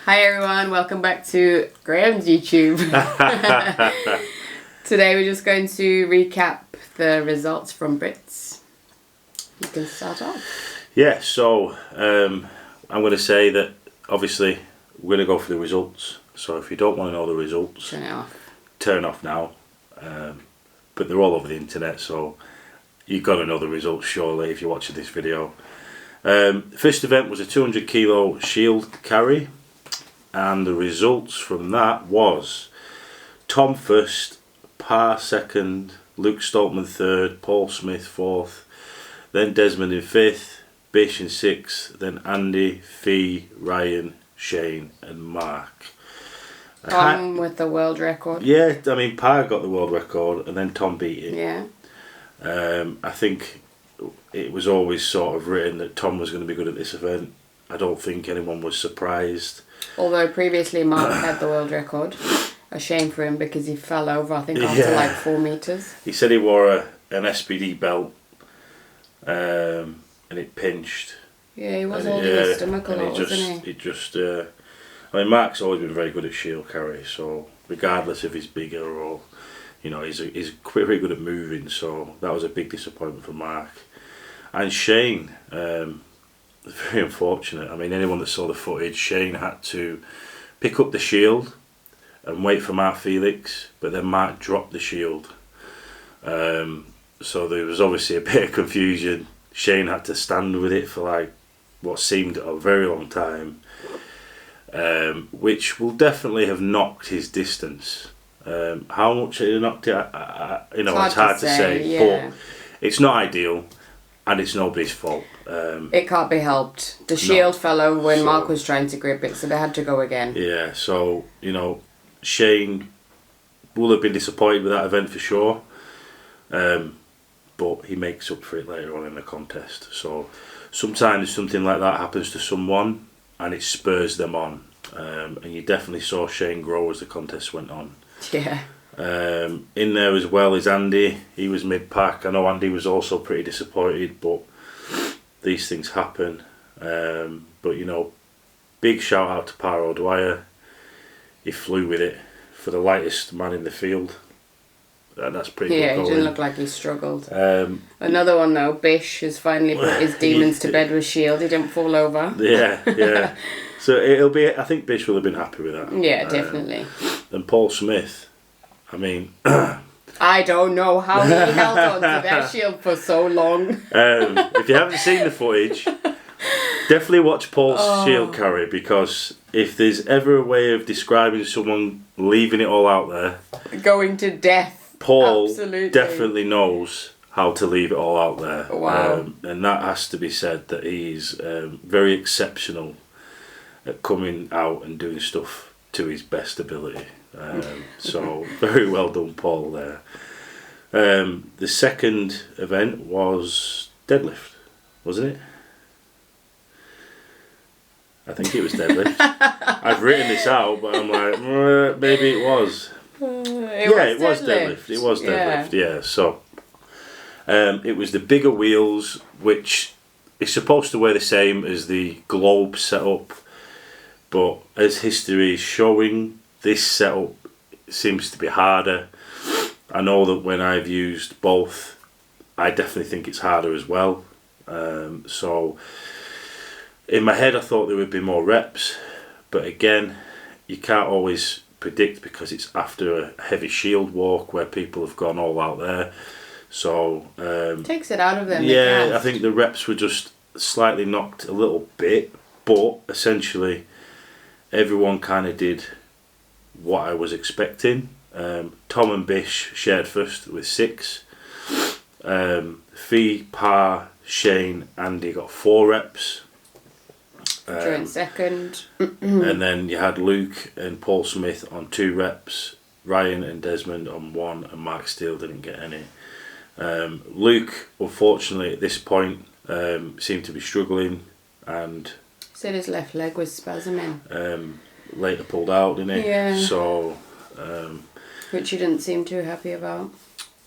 Hi everyone, welcome back to Graham's YouTube. Today we're just going to recap the results from Brits. You can start off. Yeah, so I'm going to say that obviously we're going to go for the results. So if you don't want to know the results, Turn it off. Turn off now. But they're all over the internet, so you've got to know the results surely if you're watching this video. First event was a 200 kilo shield carry. And the results from that was Tom first, Parr second, Luke Stoltman third, Paul Smith fourth, then Desmond in fifth, Bish in sixth, then Andy, Fee, Ryan, Shane and Mark. Tom with the world record. Yeah, I mean Parr got the world record and then Tom beat it. Yeah. I think it was always sort of written that Tom was going to be good at this event. I don't think anyone was surprised. Although previously Mark had the world record. A shame for him because he fell over, I think, after like 4 meters. He said he wore an SPD belt and it pinched. Yeah, he was holding his stomach a lot, wasn't he? I mean, Mark's always been very good at shield carry, so regardless if he's bigger or, you know, he's very good at moving, so that was a big disappointment for Mark. And Shane, very unfortunate. I mean, anyone that saw the footage, Shane had to pick up the shield and wait for Mark Felix, but then Mark dropped the shield. So there was obviously a bit of confusion. Shane had to stand with it for like what seemed a very long time, which will definitely have knocked his distance. How much it knocked it, it's hard to say, yeah. But it's not ideal. And it's nobody's fault. It can't be helped. The shield fell over when Mark was trying to grip it, so they had to go again. Yeah, so, you know, Shane will have been disappointed with that event for sure. But he makes up for it later on in the contest. So sometimes something like that happens to someone and it spurs them on. And you definitely saw Shane grow as the contest went on. Yeah. In there as well is Andy. He was mid-pack. I know Andy was also pretty disappointed, but these things happen. But you know, big shout out to Parr O'Dwyer. He flew with it for the lightest man in the field. That's pretty good. Yeah, he didn't look like he struggled. Another one though, Bish has finally put his demons to bed with shield. He didn't fall over. Yeah. So it'll be. I think Bish will have been happy with that. Yeah, definitely. And Paul Smith. I mean, I don't know how he held on to that shield for so long. If you haven't seen the footage, definitely watch Paul's shield carry, because if there's ever a way of describing someone leaving it all out there, going to death, Paul absolutely. Definitely knows how to leave it all out there. Wow. And that has to be said, that he's very exceptional at coming out and doing stuff to his best ability. So very well done, Paul, there. The second event was deadlift, wasn't it? I think it was deadlift. I've written this out, but I'm like, maybe it was. It was deadlift. It was deadlift, yeah. So it was the bigger wheels, which is supposed to weigh the same as the globe setup, but as history is showing, this setup seems to be harder. I know that when I've used both, I definitely think it's harder as well. So in my head I thought there would be more reps, but again, you can't always predict because it's after a heavy shield walk where people have gone all out there. So takes it out of them. Yeah, I think the reps were just slightly knocked a little bit, but essentially everyone kind of did what I was expecting. Tom and Bish shared first with 6. Fee, Parr, Shane, Andy got 4 reps. During second. And then you had Luke and Paul Smith on 2 reps, Ryan and Desmond on 1, and Mark Steele didn't get any. Luke, unfortunately, at this point, seemed to be struggling and said his left leg was spasming. Later pulled out, didn't he? Yeah. So, which he didn't seem too happy about.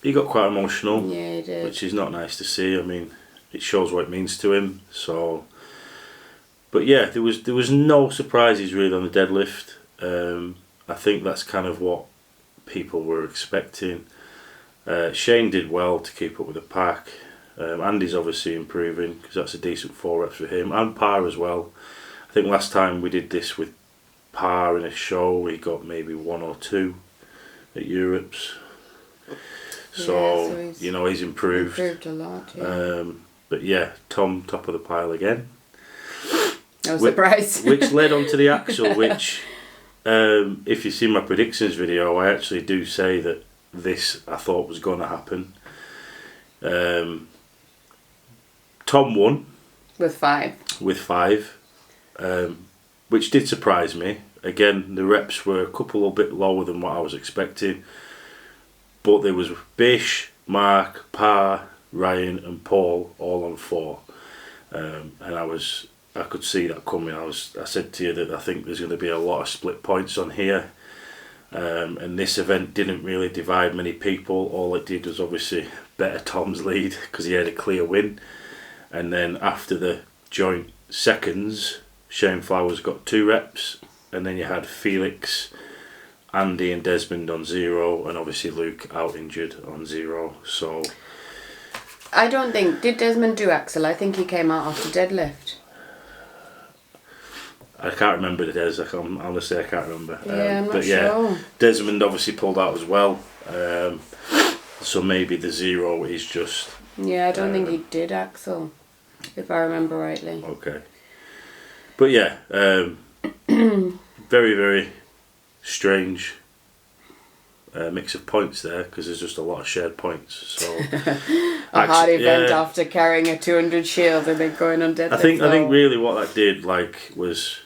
He got quite emotional. Yeah, he did. Which is not nice to see. I mean, it shows what it means to him. So, But yeah, there was no surprises really on the deadlift. I think that's kind of what people were expecting. Shane did well to keep up with the pack. Andy's obviously improving because that's a decent 4 reps for him, and Par as well. I think last time we did this with Par in a show, he got maybe 1 or 2 at Europe's. So he's, he's improved. Improved a lot, yeah. But yeah, Tom top of the pile again. No surprise. Which led on to the axle, which, if you've seen my predictions video, I actually do say that this I thought was going to happen. Tom won. With 5. With 5. Which did surprise me. Again, the reps were a couple a bit lower than what I was expecting. But there was Bish, Mark, Par, Ryan and Paul all on 4. And I could see that coming. I said to you that I think there's going to be a lot of split points on here. And this event didn't really divide many people. All it did was obviously better Tom's lead because he had a clear win. And then after the joint seconds, Shane Flowers got 2 reps. And then you had Felix, Andy and Desmond on 0, and obviously Luke out injured on 0. So I don't think, did Desmond do axle? I think he came out after deadlift. I can't remember the Des. Honestly, I can't remember. Yeah, I'm not sure. Desmond obviously pulled out as well. So maybe the 0 is just. Yeah, I don't think he did axle, if I remember rightly. Okay. But yeah, very, very strange mix of points there because there's just a lot of shared points. So a hard event after carrying a 200 shield and then going on deadlift. I think really what that did was,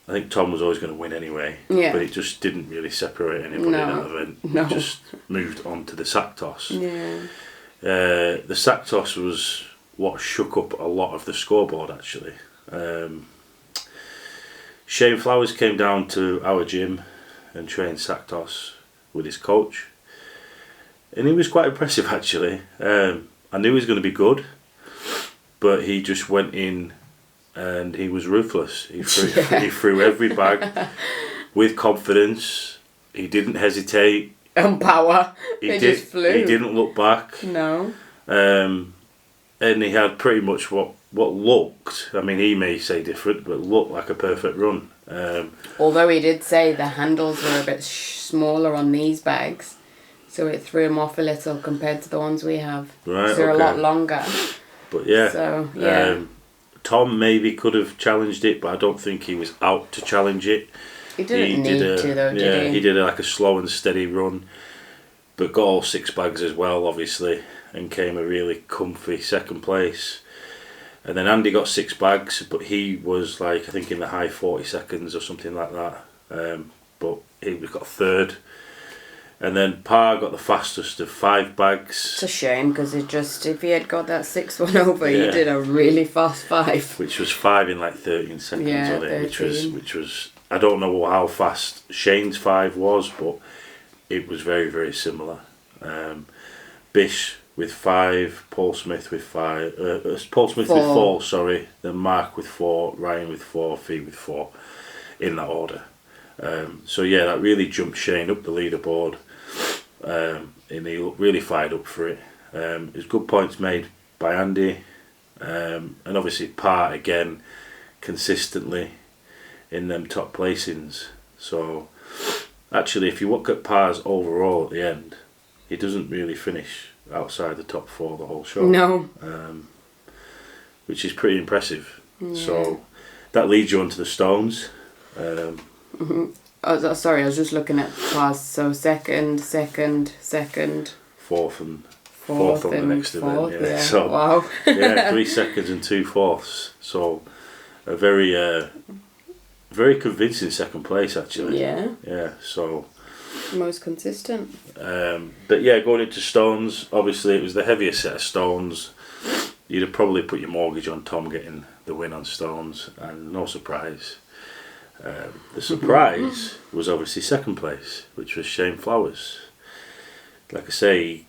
I think Tom was always going to win anyway. Yeah. But it just didn't really separate anybody in that event. No. It just moved on to the sack toss. Yeah. The sack toss was what shook up a lot of the scoreboard actually. Shane Flowers came down to our gym and trained sack toss with his coach, and he was quite impressive actually. I knew he was going to be good, but he just went in and he was ruthless. He threw every bag with confidence. He didn't hesitate. And power. Just flew. He didn't look back. No. And he had pretty much what looked, I mean he may say different, but looked like a perfect run. Although he did say the handles were a bit smaller on these bags, so it threw him off a little compared to the ones we have. Right, so they're a lot longer. But yeah, so, yeah. Tom maybe could have challenged it, but I don't think he was out to challenge it. He didn't need to though, did he? Yeah, he did like a slow and steady run, but got all 6 bags as well, obviously, and came a really comfy 2nd place. And then Andy got 6 bags, but he was like, I think in the high 40 seconds or something like that. But he got 3rd. And then Par got the fastest of 5 bags. It's a shame because if he had got that 6th one over, he did a really fast 5. Which was 5 in like 13 seconds on it, 13. which was I don't know how fast Shane's 5 was, but it was very, very similar. Bish with 5, Paul Smith with 5, Paul Smith with 4, sorry, then Mark with 4, Ryan with 4, Fee with 4, in that order. So yeah, that really jumped Shane up the leaderboard, and he looked really fired up for it. It was good points made by Andy, and obviously Par again, consistently in them top placings. So actually, if you look at Par's overall at the end, he doesn't really finish outside the top 4 the whole show. No. Which is pretty impressive. Yeah. So that leads you onto the stones. Oh, sorry, I was just looking at Par's. So second, 4th and 4th on the next event. Yeah. So wow. 3 seconds and 2 fourths. So a very very convincing 2nd place actually. Yeah. Yeah. So. Most consistent. But yeah, going into stones, obviously it was the heaviest set of stones. You'd have probably put your mortgage on Tom getting the win on stones, and no surprise. The surprise was obviously 2nd place, which was Shane Flowers. Like I say, he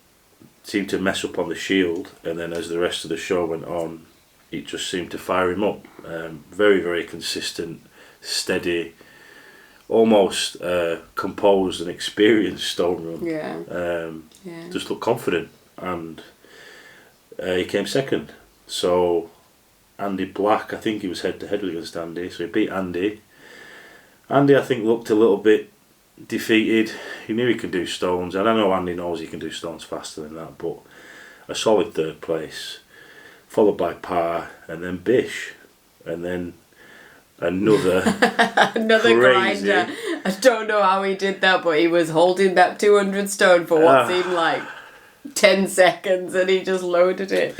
seemed to mess up on the shield, and then as the rest of the show went on, it just seemed to fire him up. Very, very consistent, steady, almost composed and experienced stone run. Yeah. Just looked confident, and he came second. So Andy Black, I think he was head to head against Andy, so he beat Andy. Andy, I think, looked a little bit defeated. He knew he could do stones, and I know Andy knows he can do stones faster than that, but a solid third place, followed by Parr, and then Bish, and then another crazy grinder. I don't know how he did that, but he was holding that 200 stone for what seemed like 10 seconds, and he just loaded it.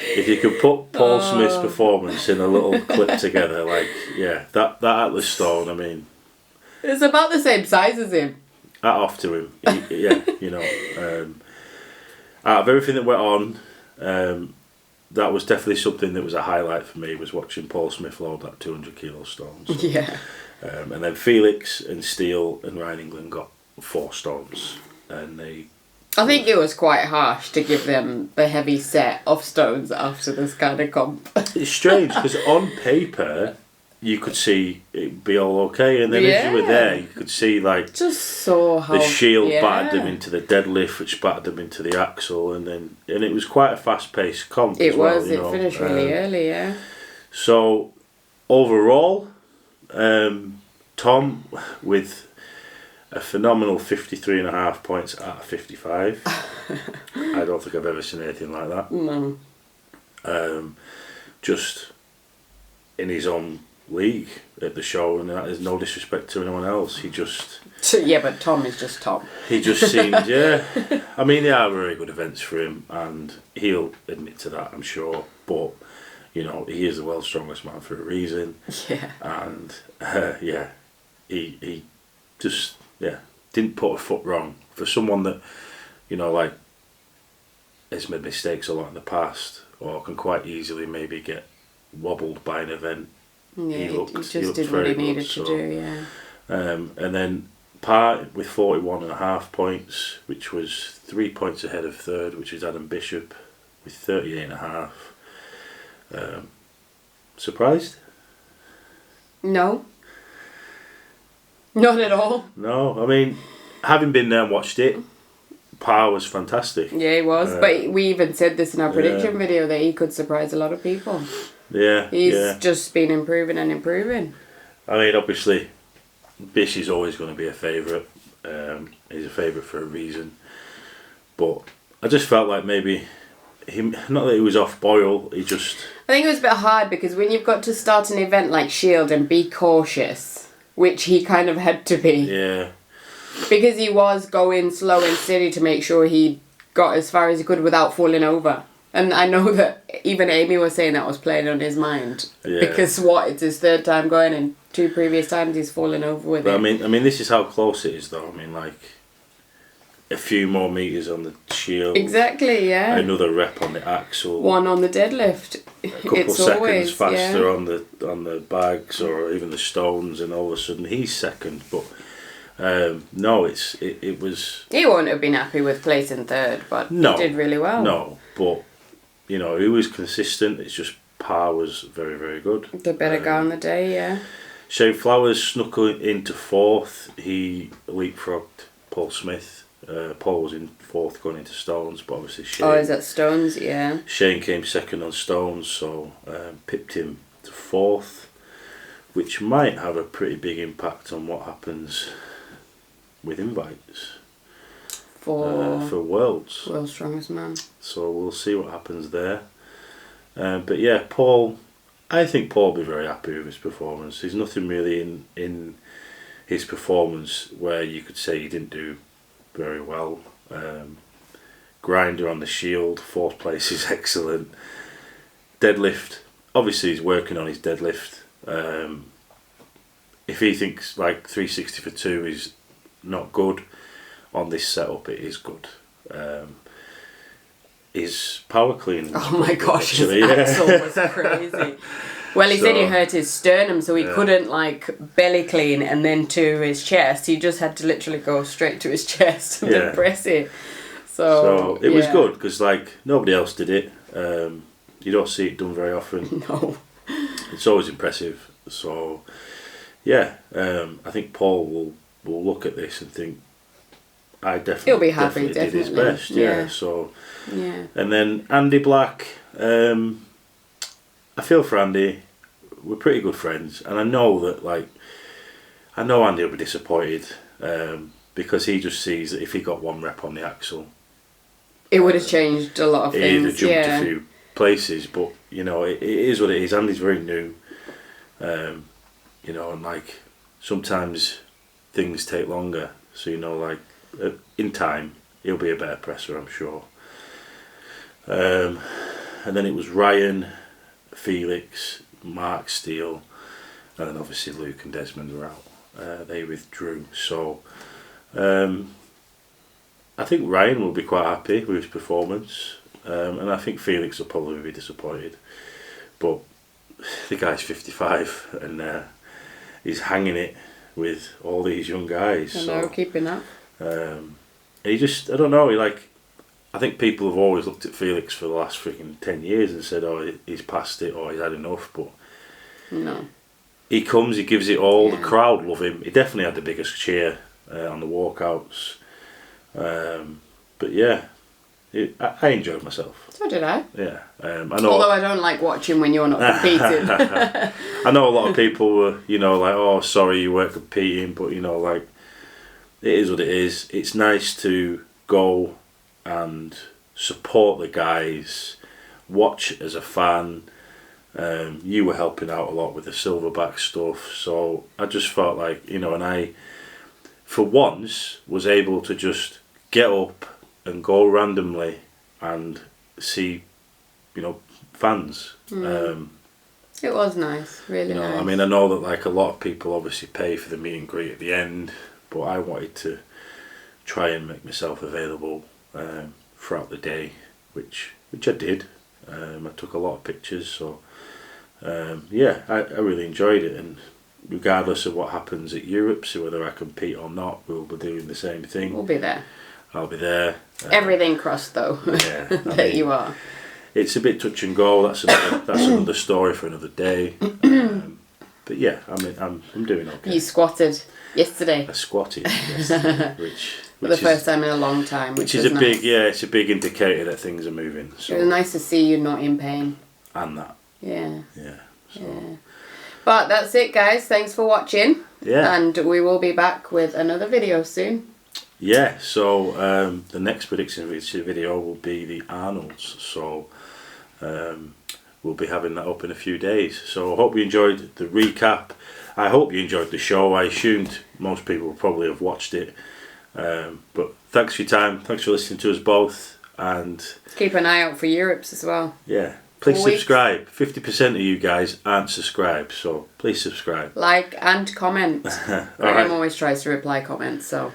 If you could put Paul Smith's performance in a little clip together, like, yeah, that Atlas stone, I mean, it's about the same size as him. Hat off to him. Out of everything that went on, that was definitely something that was a highlight for me, was watching Paul Smith load that 200 kilo stone. So, yeah. And then Felix and Steele and Ryan England got 4 stones, and I think it was quite harsh to give them the heavy set of stones after this kind of comp. It's strange because on paper you could see it'd be all okay, and then as you were there, you could see like just saw how the shield battered them into the deadlift, which battered them into the axle, and it was quite a fast-paced comp. It was. It finished really early, yeah. So overall, Tom with a phenomenal 53.5 points out of 55. I don't think I've ever seen anything like that. No. Just in his own league at the show, and that is no disrespect to anyone else. He just... Yeah, but Tom is just Tom. He just seemed, yeah. I mean, they are very good events for him, and he'll admit to that, I'm sure. But, you know, he is the world's strongest man for a reason. Yeah. And, he just... Yeah, didn't put a foot wrong. For someone that, you know, like, has made mistakes a lot in the past, or can quite easily maybe get wobbled by an event. Yeah, he just did what he needed to do, yeah. And then Parr with 41.5 points, which was 3 points ahead of third, which is Adam Bishop with 38.5. Surprised? No. Not at all. No, I mean, having been there and watched it, Parr was fantastic. Yeah, he was. But we even said this in our prediction video that he could surprise a lot of people. Yeah. He's just been improving and improving. I mean, obviously, Bish is always going to be a favourite. He's a favourite for a reason. But I just felt like maybe not that he was off boil, he just... I think it was a bit hard because when you've got to start an event like Shield and be cautious, which he kind of had to be. Yeah. Because he was going slow and steady to make sure he got as far as he could without falling over. And I know that even Amy was saying that was playing on his mind. Yeah. Because it's his third time going, and 2 previous times he's fallen over with it. I mean, this is how close it is, though. I mean, like, a few more metres on the shield. Exactly, yeah. Another rep on the axle. 1 on the deadlift. A couple seconds faster on the bags or even the stones, and all of a sudden he's second. But no, it was. He wouldn't have been happy with placing third, but he did really well. No, but you know, he was consistent. It's just Parr was very, very good. The better guy on the day, yeah. Shane Flowers snuck into 4th. He leapfrogged Paul Smith. Paul was in 4th going into stones, but obviously Shane... Oh, is that stones? Yeah. Shane came second on stones, so pipped him to 4th, which might have a pretty big impact on what happens with invites for Worlds. World's Strongest Man. So we'll see what happens there. But yeah, Paul... I think Paul will be very happy with his performance. There's nothing really in his performance where you could say he didn't do very well. Grinder on the shield, 4th place is excellent. Deadlift, obviously he's working on his deadlift. If he thinks like 360 for 2 is not good on this setup, it is good. His power clean. Oh my gosh, his axle was crazy. Well, he said he hurt his sternum, so he couldn't like belly clean and then to his chest. He just had to literally go straight to his chest and then press it. So it was good because like nobody else did it. You don't see it done very often. No. It's always impressive. So, yeah, I think Paul will look at this and think, I definitely, he'll be happy, definitely did his best. Yeah. So, yeah. And then Andy Black, I feel for Andy. We're pretty good friends, and I know that Andy will be disappointed because he just sees that if he got one rep on the axle, it would have changed a lot of things. He'd have jumped a few places, but it is what it is. Andy's very new, and sometimes things take longer. So in time he'll be a better presser, I'm sure. And then it was Ryan, Felix, Mark Steele, and then obviously Luke and Desmond were out. They withdrew. So I think Ryan will be quite happy with his performance, and I think Felix will probably be disappointed. But the guy's 55 and he's hanging it with all these young guys. I know, keeping up. I don't know, I think people have always looked at Felix for the last freaking 10 years and said, oh, he's past it or he's had enough, but no. He comes, he gives it all, the crowd love him. He definitely had the biggest cheer on the walkouts. But yeah, I enjoyed myself. So did I. Yeah. I know. Although I don't like watching when you're not competing. I know a lot of people were, oh, sorry you weren't competing, but it is what it is. It's nice to go and support the guys, watch as a fan. You were helping out a lot with the silverback stuff, so I just felt and I, for once, was able to just get up and go randomly and see, fans. It was nice, really nice. I mean, I know that a lot of people obviously pay for the meet and greet at the end, but I wanted to try and make myself available throughout the day, which I did. I took a lot of pictures, so I really enjoyed it, and regardless of what happens at Europe, so whether I compete or not, we'll be doing the same thing. We'll be there. I'll be there. Everything crossed though. Yeah, that you are. It's a bit touch and go. That's another story for another day. But yeah, I'm doing okay. You squatted yesterday. I squatted yesterday, which for the first time in a long time, which is nice. Big, it's a big indicator that things are moving. So. It was nice to see you not in pain. And that. Yeah. Yeah. So. Yeah. But that's it, guys. Thanks for watching. Yeah. And we will be back with another video soon. Yeah. So the next prediction video will be the Arnolds. So we'll be having that up in a few days. So I hope you enjoyed the recap. I hope you enjoyed the show. I assumed most people will probably have watched it. But thanks for your time. Thanks for listening to us both. And keep an eye out for Europe's as well. Yeah. Please subscribe. 50% of you guys aren't subscribed, so please subscribe. Like and comment. Graham right. always tries to reply comments, so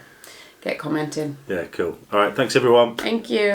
get commenting. Yeah, cool. All right, thanks everyone. Thank you.